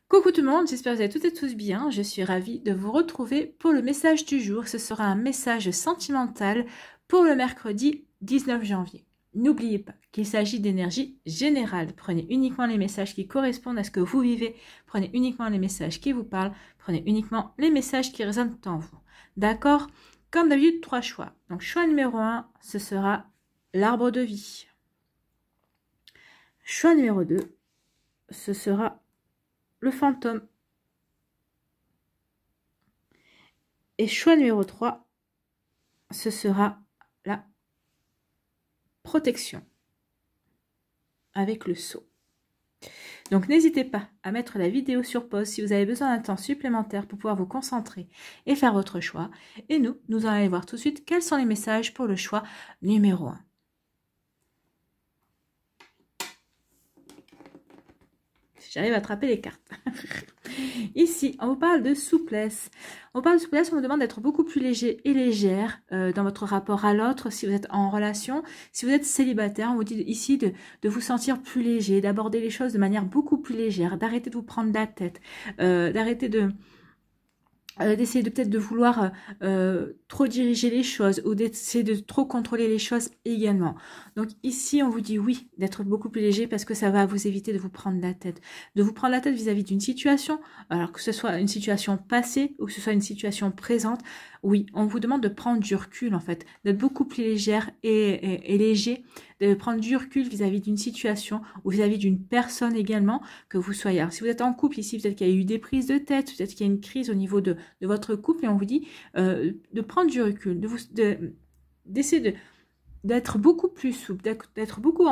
Coucou tout le monde, j'espère que vous allez toutes et tous bien. Je suis ravie de vous retrouver pour le message du jour. Ce sera un message sentimental pour le mercredi 19 janvier. N'oubliez pas qu'il s'agit d'énergie générale. Prenez uniquement les messages qui correspondent à ce que vous vivez. Prenez uniquement les messages qui vous parlent. Prenez uniquement les messages qui résonnent en vous. D'accord? Comme d'habitude, 3 choix. Donc choix numéro 1, ce sera l'arbre de vie. Choix numéro 2, ce sera le fantôme. Et choix numéro 3, ce sera la protection avec le sceau. Donc n'hésitez pas à mettre la vidéo sur pause si vous avez besoin d'un temps supplémentaire pour pouvoir vous concentrer et faire votre choix. Et nous allons aller voir tout de suite quels sont les messages pour le choix numéro 1. J'arrive à attraper les cartes. Ici, on vous parle de souplesse. On parle de souplesse, on vous demande d'être beaucoup plus léger et légère dans votre rapport à l'autre. Si vous êtes en relation, si vous êtes célibataire, on vous dit ici de vous sentir plus léger, d'aborder les choses de manière beaucoup plus légère, d'arrêter de vous prendre la tête, d'arrêter d'essayer de peut-être de vouloir trop diriger les choses ou d'essayer de trop contrôler les choses également. Donc ici, on vous dit oui, d'être beaucoup plus léger parce que ça va vous éviter de vous prendre la tête. De vous prendre la tête vis-à-vis d'une situation, alors que ce soit une situation passée ou que ce soit une situation présente. Oui, on vous demande de prendre du recul en fait, d'être beaucoup plus légère et léger, de prendre du recul vis-à-vis d'une situation ou vis-à-vis d'une personne également, que vous soyez. Alors si vous êtes en couple ici, peut-être qu'il y a eu des prises de tête, peut-être qu'il y a une crise au niveau de votre couple et on vous dit de prendre du recul, d'essayer d'être beaucoup plus souple, d'être beaucoup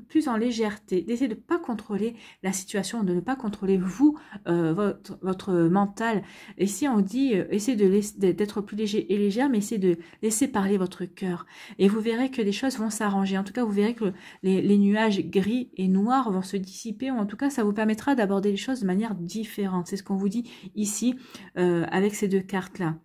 plus en légèreté, d'essayer de ne pas contrôler la situation, de ne pas contrôler vous, votre mental. Ici, on dit, essayez d'être plus léger et légère, mais essayez de laisser parler votre cœur. Et vous verrez que les choses vont s'arranger. En tout cas, vous verrez que les nuages gris et noirs vont se dissiper, ou en tout cas, ça vous permettra d'aborder les choses de manière différente. C'est ce qu'on vous dit ici avec ces deux cartes-là.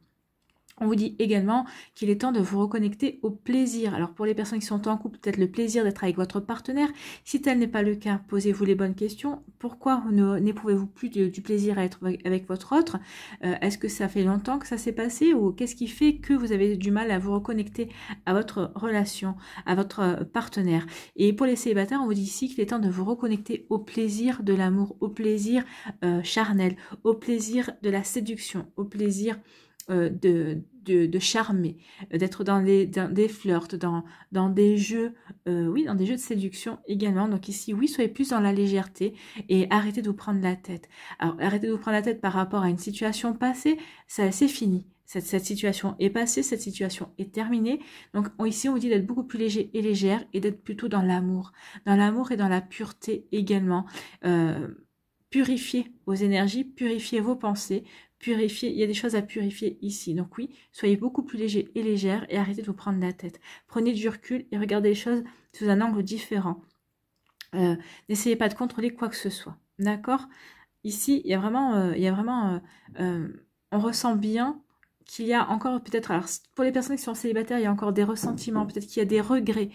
On vous dit également qu'il est temps de vous reconnecter au plaisir. Alors pour les personnes qui sont en couple, peut-être le plaisir d'être avec votre partenaire. Si tel n'est pas le cas, posez-vous les bonnes questions. Pourquoi n'éprouvez-vous plus du plaisir à être avec votre autre? Est-ce que ça fait longtemps que ça s'est passé ou qu'est-ce qui fait que vous avez du mal à vous reconnecter à votre relation, à votre partenaire? Et pour les célibataires, on vous dit ici qu'il est temps de vous reconnecter au plaisir de l'amour, au plaisir charnel, au plaisir de la séduction, au plaisir de charmer, d'être dans des flirts, dans des jeux, oui, dans des jeux de séduction également. Donc ici, oui, soyez plus dans la légèreté et arrêtez de vous prendre la tête. Alors, arrêtez de vous prendre la tête par rapport à une situation passée, ça c'est fini. Cette situation est passée, cette situation est terminée. Donc ici, on vous dit d'être beaucoup plus léger et légère et d'être plutôt dans l'amour et dans la pureté également. Purifiez vos énergies, purifiez vos pensées, purifier, il y a des choses à purifier ici. Donc oui, soyez beaucoup plus léger et légère et arrêtez de vous prendre la tête. Prenez du recul et regardez les choses sous un angle différent. N'essayez pas de contrôler quoi que ce soit. D'accord? Ici, il y a vraiment, on ressent bien qu'il y a encore peut-être, alors pour les personnes qui sont célibataires, il y a encore des ressentiments, peut-être qu'il y a des regrets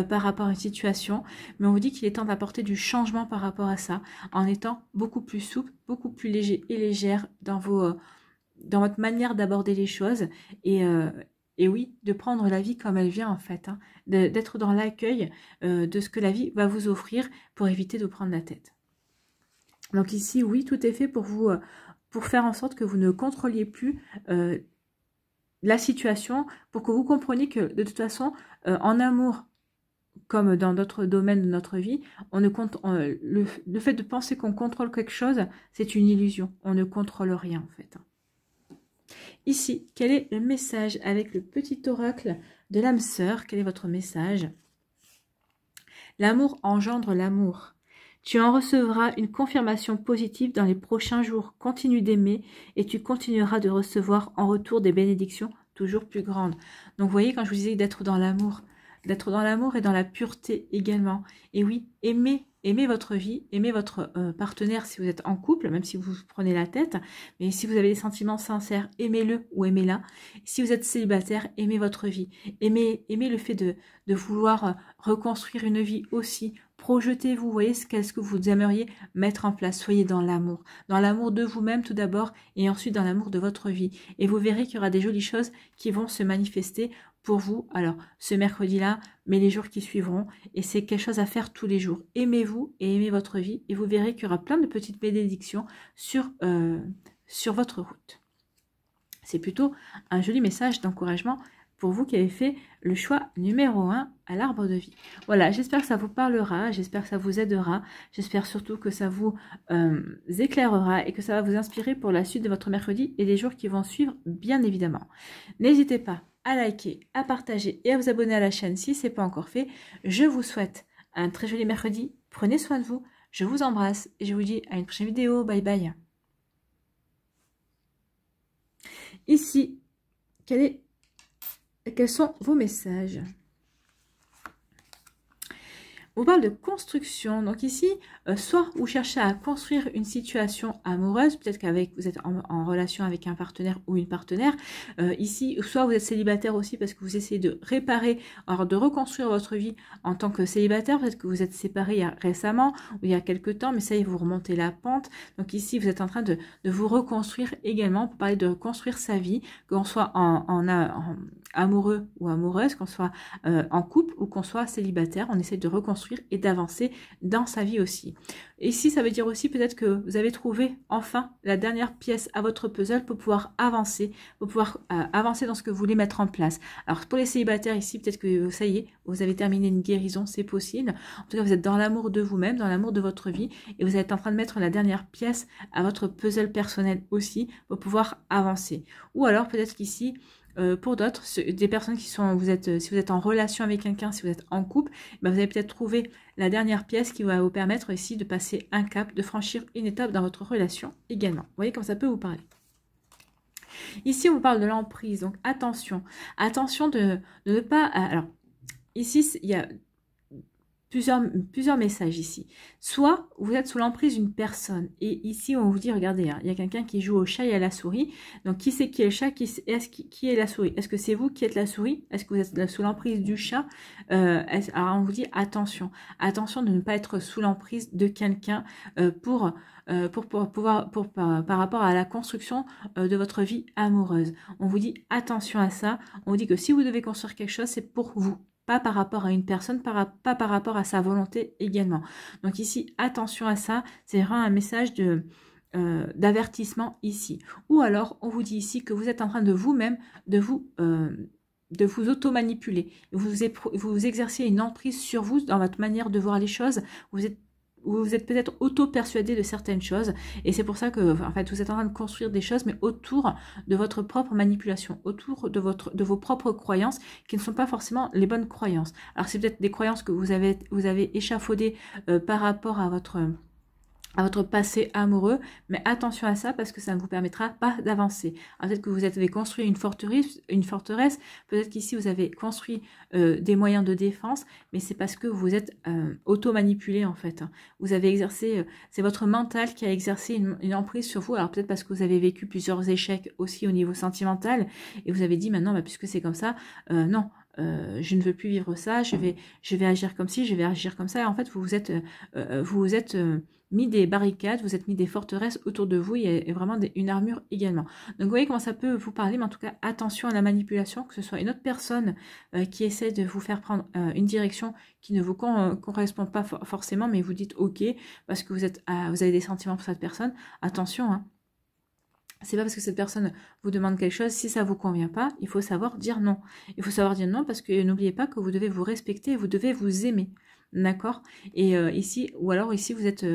par rapport à une situation, mais on vous dit qu'il est temps d'apporter du changement par rapport à ça, en étant beaucoup plus souple, beaucoup plus léger et légère dans votre manière d'aborder les choses, et oui, de prendre la vie comme elle vient en fait, hein, d'être dans l'accueil de ce que la vie va vous offrir pour éviter de vous prendre la tête. Donc ici, oui, tout est fait pour vous, pour faire en sorte que vous ne contrôliez plus la situation, pour que vous compreniez que de toute façon, en amour, comme dans d'autres domaines de notre vie, le fait de penser qu'on contrôle quelque chose, c'est une illusion. On ne contrôle rien en fait. Ici, quel est le message avec le petit oracle de l'âme sœur? Quel est votre message? L'amour engendre l'amour. Tu en recevras une confirmation positive dans les prochains jours. Continue d'aimer et tu continueras de recevoir en retour des bénédictions toujours plus grandes. Donc vous voyez, quand je vous disais d'être dans l'amour et dans la pureté également. Et oui, aimer aimez votre vie, aimez votre partenaire si vous êtes en couple, même si vous prenez la tête. Mais si vous avez des sentiments sincères, aimez-le ou aimez-la. Si vous êtes célibataire, aimez votre vie. Aimez le fait de vouloir reconstruire une vie aussi. Projetez-vous, voyez qu'est-ce que vous aimeriez mettre en place. Soyez dans l'amour de vous-même tout d'abord et ensuite dans l'amour de votre vie. Et vous verrez qu'il y aura des jolies choses qui vont se manifester pour vous. Alors, ce mercredi-là, mais les jours qui suivront. Et c'est quelque chose à faire tous les jours. Aimez-vous et aimez votre vie et vous verrez qu'il y aura plein de petites bénédictions sur votre route. C'est plutôt un joli message d'encouragement pour vous qui avez fait le choix numéro 1 à l'arbre de vie. Voilà, j'espère que ça vous parlera, j'espère que ça vous aidera, j'espère surtout que ça vous éclairera et que ça va vous inspirer pour la suite de votre mercredi et des jours qui vont suivre, bien évidemment. N'hésitez pas à liker, à partager et à vous abonner à la chaîne si ce n'est pas encore fait. Je vous souhaite un très joli mercredi, prenez soin de vous, je vous embrasse et je vous dis à une prochaine vidéo, bye bye. Ici, quels sont vos messages? On parle de construction. Donc ici, soit vous cherchez à construire une situation amoureuse, peut-être qu'avec vous êtes en relation avec un partenaire ou une partenaire. Ici, soit vous êtes célibataire aussi parce que vous essayez de réparer, alors de reconstruire votre vie en tant que célibataire. Peut-être que vous êtes séparé récemment ou il y a quelques temps, mais ça y est, vous remontez la pente. Donc ici, vous êtes en train de vous reconstruire également pour parler de reconstruire sa vie, qu'on soit en amoureux ou amoureuse, qu'on soit en couple ou qu'on soit célibataire. On essaie de reconstruire et d'avancer dans sa vie aussi. Ici, ça veut dire aussi peut-être que vous avez trouvé enfin la dernière pièce à votre puzzle pour pouvoir avancer, avancer dans ce que vous voulez mettre en place. Alors pour les célibataires ici, peut-être que ça y est, vous avez terminé une guérison, c'est possible. En tout cas, vous êtes dans l'amour de vous-même, dans l'amour de votre vie et vous êtes en train de mettre la dernière pièce à votre puzzle personnel aussi pour pouvoir avancer. Ou alors peut-être qu'ici, pour d'autres, des personnes qui sont, si vous êtes en relation avec quelqu'un, si vous êtes en couple, ben vous allez peut-être trouver la dernière pièce qui va vous permettre ici de passer un cap, de franchir une étape dans votre relation également. Vous voyez comme ça peut vous parler. Ici, on vous parle de l'emprise, donc attention de ne pas... Alors, ici, il y a plusieurs messages ici. Soit vous êtes sous l'emprise d'une personne et ici on vous dit regardez, hein, il y a quelqu'un qui joue au chat et à la souris. Donc qui c'est qui est le chat, qui est la souris? Est-ce que c'est vous qui êtes la souris? Est-ce que vous êtes sous l'emprise du chat? Alors on vous dit attention de ne pas être sous l'emprise de quelqu'un par rapport à la construction de votre vie amoureuse. On vous dit attention à ça. On vous dit que si vous devez construire quelque chose, c'est pour vous. Pas par rapport à une personne, pas par rapport à sa volonté également. Donc ici, attention à ça, c'est vraiment un message d'avertissement ici. Ou alors, on vous dit ici que vous êtes en train de vous-même, de vous auto-manipuler. Vous exercez une emprise sur vous dans votre manière de voir les choses. Vous êtes peut-être auto-persuadé de certaines choses et c'est pour ça que en fait, vous êtes en train de construire des choses mais autour de votre propre manipulation, autour de vos propres croyances qui ne sont pas forcément les bonnes croyances. Alors c'est peut-être des croyances que vous avez échafaudées par rapport à votre passé amoureux, mais attention à ça parce que ça ne vous permettra pas d'avancer. Peut-être que vous avez construit une forteresse, peut-être qu'ici vous avez construit des moyens de défense, mais c'est parce que vous êtes auto-manipulé en fait. Vous avez exercé, c'est votre mental qui a exercé une emprise sur vous, alors peut-être parce que vous avez vécu plusieurs échecs aussi au niveau sentimental, et vous avez dit maintenant, bah, puisque c'est comme ça, non, je ne veux plus vivre ça, je vais agir comme ci, je vais agir comme ça. Et en fait, vous vous êtes mis des barricades, vous êtes mis des forteresses autour de vous, il y a vraiment une armure également. Donc vous voyez comment ça peut vous parler, mais en tout cas, attention à la manipulation, que ce soit une autre personne qui essaie de vous faire prendre une direction qui ne vous correspond pas forcément, mais vous dites ok, parce que vous avez des sentiments pour cette personne, attention, hein. C'est pas parce que cette personne vous demande quelque chose, si ça vous convient pas, il faut savoir dire non. Il faut savoir dire non parce que n'oubliez pas que vous devez vous respecter et vous devez vous aimer. D'accord? Et ici, ou alors ici, vous êtes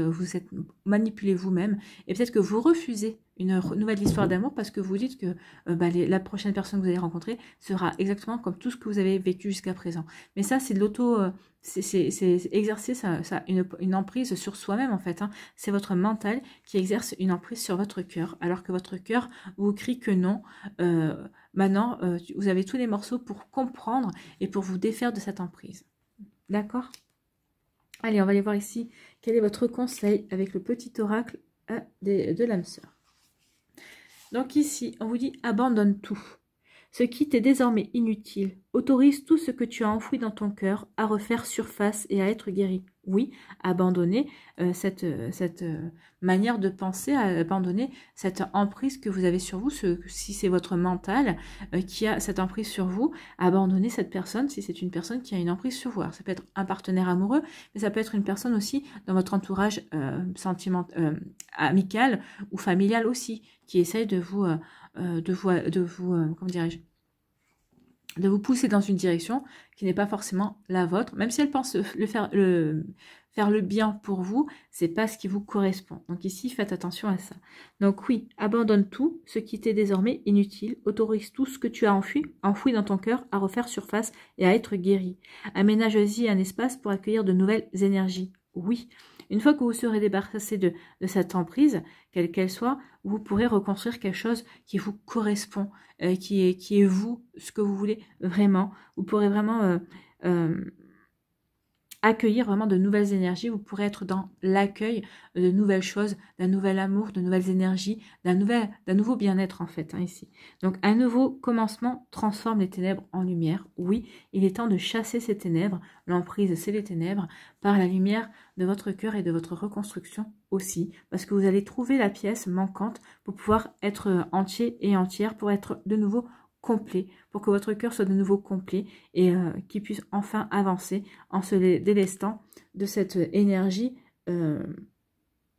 manipulé vous-même et peut-être que vous refusez une nouvelle histoire d'amour parce que vous dites que la prochaine personne que vous allez rencontrer sera exactement comme tout ce que vous avez vécu jusqu'à présent. Mais ça, c'est de c'est exercer une emprise sur soi-même en fait. Hein. C'est votre mental qui exerce une emprise sur votre cœur, alors que votre cœur vous crie que non. Maintenant, vous avez tous les morceaux pour comprendre et pour vous défaire de cette emprise. D'accord ? Allez, on va aller voir ici Quel est votre conseil avec le petit oracle de l'âme sœur? Donc ici, on vous dit abandonne tout. Ce qui t'est désormais inutile. Autorise tout ce que tu as enfoui dans ton cœur à refaire surface et à être guéri. Oui, abandonner cette manière de penser, abandonner cette emprise que vous avez sur vous, si c'est votre mental qui a cette emprise sur vous, abandonner cette personne si c'est une personne qui a une emprise sur vous. Alors, ça peut être un partenaire amoureux, mais ça peut être une personne aussi dans votre entourage amical ou familial aussi, qui essaye de vous comment dirais-je, de vous pousser dans une direction qui n'est pas forcément la vôtre, même si elle pense faire le bien pour vous, c'est pas ce qui vous correspond. Donc ici, faites attention à ça. Donc oui, abandonne tout, ce qui t'est désormais inutile, autorise tout ce que tu as enfoui dans ton cœur à refaire surface et à être guéri. Aménage-y un espace pour accueillir de nouvelles énergies. Oui. Une fois que vous serez débarrassé de cette emprise, quelle qu'elle soit, vous pourrez reconstruire quelque chose qui vous correspond, qui est vous, ce que vous voulez vraiment. Vous pourrez vraiment accueillir vraiment de nouvelles énergies. Vous pourrez être dans l'accueil de nouvelles choses, d'un nouvel amour, de nouvelles énergies, d'un nouveau bien-être en fait, ici. Donc un nouveau commencement transforme les ténèbres en lumière. Oui, il est temps de chasser ces ténèbres. L'emprise, c'est les ténèbres, par la lumière de votre cœur et de votre reconstruction aussi. Parce que vous allez trouver la pièce manquante pour pouvoir être entier et entière, pour être de nouveau complet, pour que votre cœur soit de nouveau complet et qu'il puisse enfin avancer en se délestant de cette énergie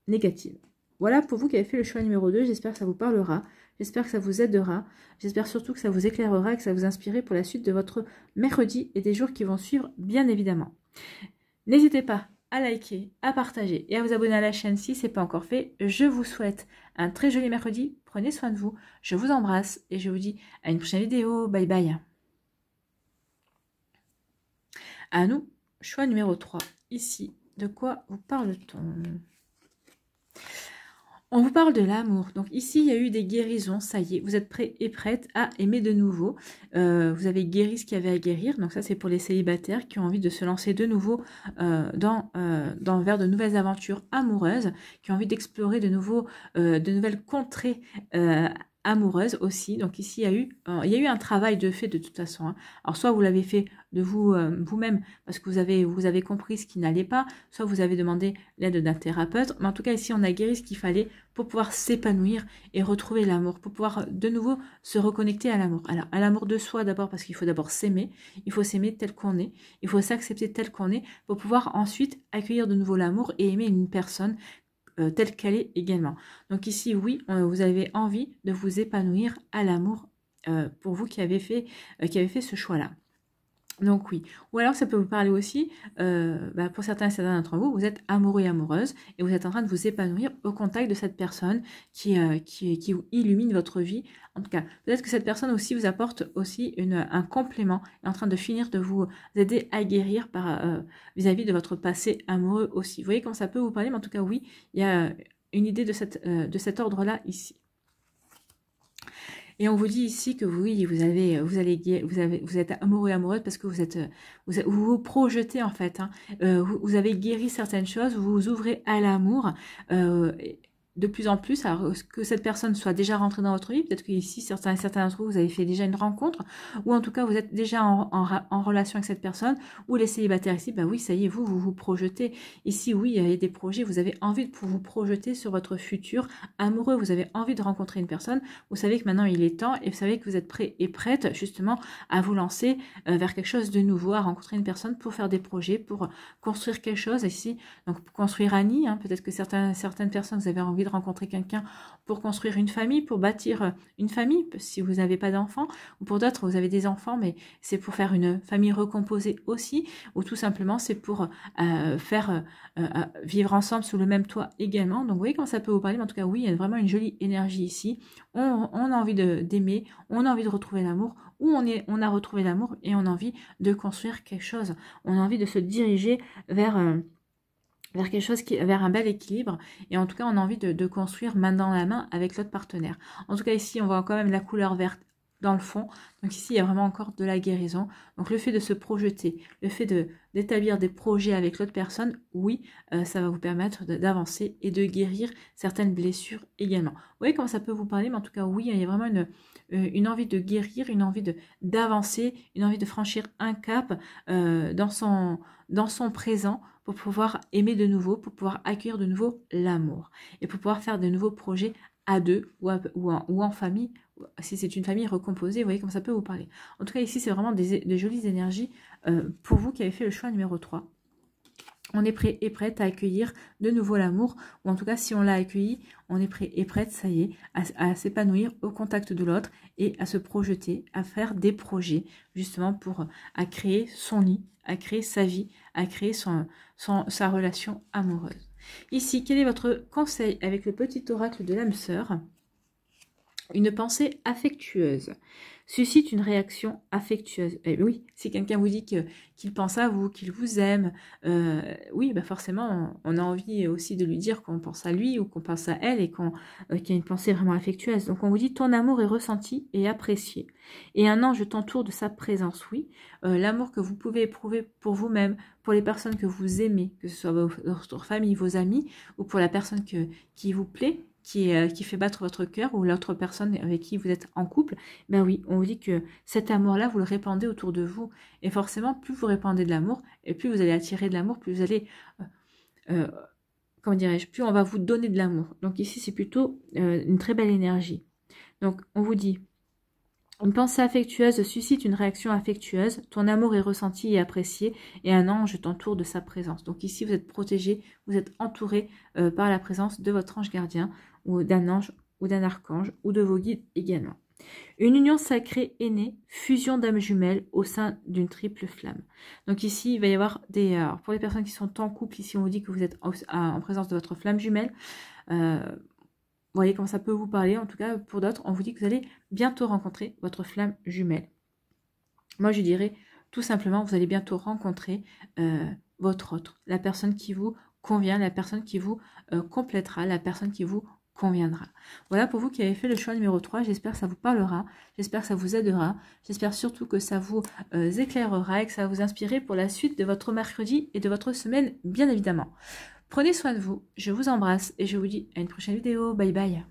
négative. Voilà pour vous qui avez fait le choix numéro 2, j'espère que ça vous parlera, j'espère que ça vous aidera, j'espère surtout que ça vous éclairera et que ça vous inspirera pour la suite de votre mercredi et des jours qui vont suivre, bien évidemment. N'hésitez pas à liker, à partager et à vous abonner à la chaîne si ce n'est pas encore fait. Je vous souhaite un très joli mercredi. Prenez soin de vous. Je vous embrasse et je vous dis à une prochaine vidéo. Bye bye. À nous, choix numéro 3. Ici, de quoi vous parle-t-on? On vous parle de l'amour. Donc ici, il y a eu des guérisons. Ça y est, vous êtes prêts et prêtes à aimer de nouveau. Vous avez guéri ce qu'il y avait à guérir. Donc ça, c'est pour les célibataires qui ont envie de se lancer de nouveau vers de nouvelles aventures amoureuses, qui ont envie d'explorer de nouvelles contrées amoureuses aussi. Donc ici, il y a eu un travail de fait de toute façon. Hein. Alors soit vous l'avez fait de vous-même parce que vous avez compris ce qui n'allait pas, soit vous avez demandé l'aide d'un thérapeute. Mais en tout cas, ici, on a guéri ce qu'il fallait pour pouvoir s'épanouir et retrouver l'amour, pour pouvoir de nouveau se reconnecter à l'amour. Alors, à l'amour de soi d'abord, parce qu'il faut d'abord s'aimer, il faut s'aimer tel qu'on est, il faut s'accepter tel qu'on est, pour pouvoir ensuite accueillir de nouveau l'amour et aimer une personne telle qu'elle est également. Donc ici, oui, vous avez envie de vous épanouir à l'amour pour vous qui avez fait ce choix-là. Donc oui, ou alors ça peut vous parler aussi, pour certains et certains d'entre vous, vous êtes amoureux et amoureuse et vous êtes en train de vous épanouir au contact de cette personne qui vous illumine votre vie. En tout cas, peut-être que cette personne aussi vous apporte aussi un complément, est en train de finir de vous aider à guérir vis-à-vis de votre passé amoureux aussi. Vous voyez comment ça peut vous parler, mais en tout cas oui, il y a une idée de cet ordre-là ici. Et on vous dit ici que oui, vous êtes amoureux et amoureuse parce que vous vous projetez en fait. Hein. Vous avez guéri certaines choses, vous vous ouvrez à l'amour. De plus en plus, alors que cette personne soit déjà rentrée dans votre vie, peut-être qu'ici, certains d'entre vous, vous avez fait déjà une rencontre, ou en tout cas, vous êtes déjà en relation avec cette personne, ou les célibataires ici, oui, ça y est, vous vous projetez. Ici, oui, il y a des projets, vous avez envie de vous projeter sur votre futur amoureux, vous avez envie de rencontrer une personne, vous savez que maintenant, il est temps, et vous savez que vous êtes prêt et prête, justement, à vous lancer vers quelque chose de nouveau, à rencontrer une personne pour faire des projets, pour construire quelque chose ici, donc pour construire un nid, hein, peut-être que certaines personnes, vous avez envie de rencontrer quelqu'un pour construire une famille, pour bâtir une famille, si vous n'avez pas d'enfants, ou pour d'autres, vous avez des enfants, mais c'est pour faire une famille recomposée aussi, ou tout simplement, c'est pour vivre ensemble sous le même toit également. Donc, vous voyez comment ça peut vous parler, mais en tout cas, oui, il y a vraiment une jolie énergie ici. On a envie d'aimer, on a envie de retrouver l'amour, ou on a retrouvé l'amour et on a envie de construire quelque chose. On a envie de se diriger vers quelque chose vers un bel équilibre, et en tout cas on a envie de construire main dans la main avec l'autre partenaire. En tout cas ici on voit quand même la couleur verte dans le fond. Donc ici, il y a vraiment encore de la guérison. Donc le fait de se projeter, le fait d'établir des projets avec l'autre personne, oui, ça va vous permettre d'avancer et de guérir certaines blessures également. Vous voyez comment ça peut vous parler, mais en tout cas, oui, il y a vraiment une envie de guérir, une envie d'avancer, une envie de franchir un cap dans son présent pour pouvoir aimer de nouveau, pour pouvoir accueillir de nouveau l'amour et pour pouvoir faire de nouveaux projets à deux ou en famille, si c'est une famille recomposée, vous voyez comme ça peut vous parler. En tout cas, ici, c'est vraiment des jolies énergies pour vous qui avez fait le choix numéro 3. On est prêt et prête à accueillir de nouveau l'amour, ou en tout cas, si on l'a accueilli, on est prêt et prête, ça y est, à s'épanouir au contact de l'autre et à se projeter, à faire des projets, justement, à créer son lit, à créer sa vie, à créer sa relation amoureuse. Ici, quel est votre conseil avec le petit oracle de l'âme sœur? Une pensée affectueuse suscite une réaction affectueuse. Et oui, si quelqu'un vous dit qu'il pense à vous, qu'il vous aime, oui, bah forcément, on a envie aussi de lui dire qu'on pense à lui ou qu'on pense à elle et qu'il y a une pensée vraiment affectueuse. Donc on vous dit, ton amour est ressenti et apprécié. Et un ange t'entoure de sa présence, oui. L'amour que vous pouvez éprouver pour vous-même, pour les personnes que vous aimez, que ce soit votre famille, vos amis, ou pour la personne qui vous plaît, qui fait battre votre cœur, ou l'autre personne avec qui vous êtes en couple, ben oui, on vous dit que cet amour-là, vous le répandez autour de vous. Et forcément, plus vous répandez de l'amour, et plus vous allez attirer de l'amour, plus vous allez, comment dirais-je, plus on va vous donner de l'amour. Donc ici, c'est plutôt une très belle énergie. Donc, on vous dit, une pensée affectueuse suscite une réaction affectueuse, ton amour est ressenti et apprécié, et un ange t'entoure de sa présence. Donc ici, vous êtes protégé, vous êtes entouré par la présence de votre ange gardien, ou d'un ange, ou d'un archange, ou de vos guides également. Une union sacrée est née, fusion d'âmes jumelles au sein d'une triple flamme. Donc ici, il va y avoir alors pour les personnes qui sont en couple, ici on vous dit que vous êtes en présence de votre flamme jumelle. Vous voyez comment ça peut vous parler. En tout cas, pour d'autres, on vous dit que vous allez bientôt rencontrer votre flamme jumelle. Moi, je dirais tout simplement, vous allez bientôt rencontrer votre autre, la personne qui vous convient, la personne qui vous complétera, la personne qui vous conviendra. Voilà pour vous qui avez fait le choix numéro 3. J'espère que ça vous parlera, j'espère que ça vous aidera, j'espère surtout que ça vous éclairera et que ça va vous inspirer pour la suite de votre mercredi et de votre semaine, bien évidemment. Prenez soin de vous, je vous embrasse et je vous dis à une prochaine vidéo. Bye bye.